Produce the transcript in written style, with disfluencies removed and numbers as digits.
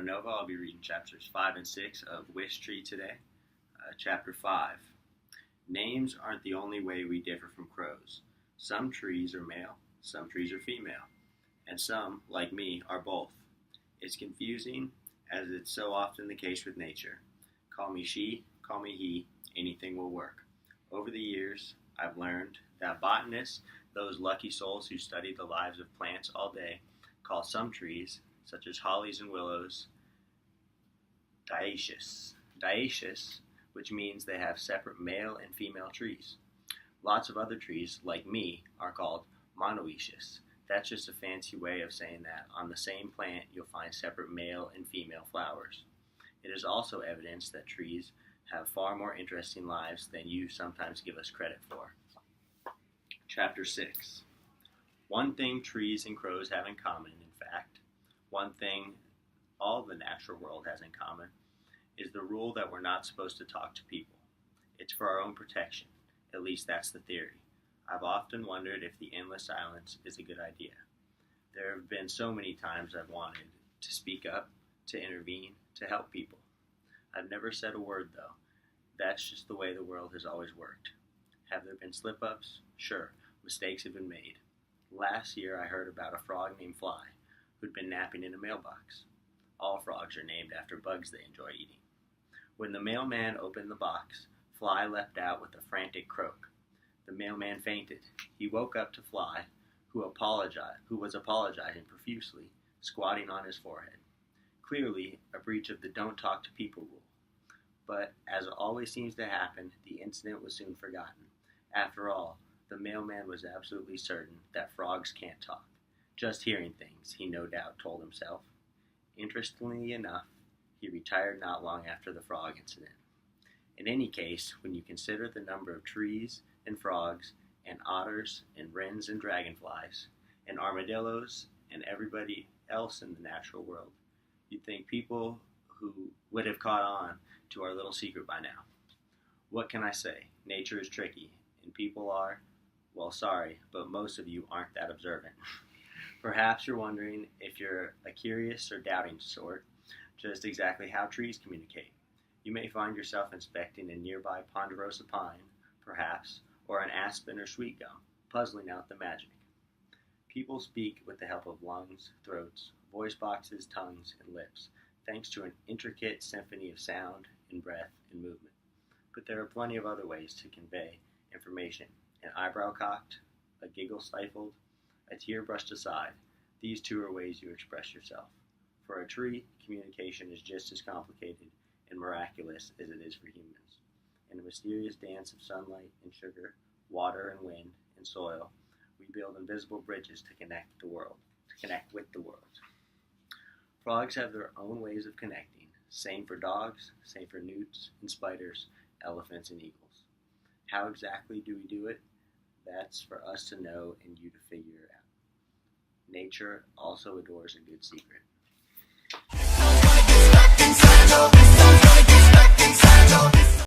Nova. I'll be reading chapters 5 and 6 of Wish Tree today. Chapter 5. Names aren't the only way we differ from crows. Some trees are male, some trees are female, and some, like me, are both. It's confusing, as it's so often the case with nature. Call me she, call me he, anything will work. Over the years, I've learned that botanists, those lucky souls who study the lives of plants all day, call some trees, such as hollies and willows, dioecious, which means they have separate male and female trees. Lots of other trees, like me, are called monoecious. That's just a fancy way of saying that on the same plant you'll find separate male and female flowers. It is also evidence that trees have far more interesting lives than you sometimes give us credit for. Chapter 6. One thing trees and crows have in common, in fact, one thing all the natural world has in common, is the rule that we're not supposed to talk to people. It's for our own protection. At least that's the theory. I've often wondered if the endless silence is a good idea. There have been so many times I've wanted to speak up, to intervene, to help people. I've never said a word, though. That's just the way the world has always worked. Have there been slip-ups? Sure, mistakes have been made. Last year I heard about a frog named Fly, who'd been napping in a mailbox. All frogs are named after bugs they enjoy eating. When the mailman opened the box, Fly leapt out with a frantic croak. The mailman fainted. He woke up to Fly, who was apologizing profusely, squatting on his forehead. Clearly, a breach of the don't talk to people rule. But, as always seems to happen, the incident was soon forgotten. After all, the mailman was absolutely certain that frogs can't talk. Just hearing things, he no doubt told himself. Interestingly enough, he retired not long after the frog incident. In any case, when you consider the number of trees and frogs and otters and wrens and dragonflies and armadillos and everybody else in the natural world, you'd think people who would have caught on to our little secret by now. What can I say? Nature is tricky, and people are, well, sorry, but most of you aren't that observant. Perhaps you're wondering, if you're a curious or doubting sort, just exactly how trees communicate. You may find yourself inspecting a nearby ponderosa pine, perhaps, or an aspen or sweet gum, puzzling out the magic. People speak with the help of lungs, throats, voice boxes, tongues, and lips, thanks to an intricate symphony of sound and breath and movement. But there are plenty of other ways to convey information. An eyebrow cocked, a giggle stifled, a tear brushed aside. These two are ways you express yourself. For a tree, communication is just as complicated and miraculous as it is for humans. In a mysterious dance of sunlight and sugar, water and wind and soil, we build invisible bridges to connect with the world. Frogs have their own ways of connecting. Same for dogs, same for newts and spiders, elephants and eagles. How exactly do we do it? That's for us to know and you to figure out. Nature also adores a good secret.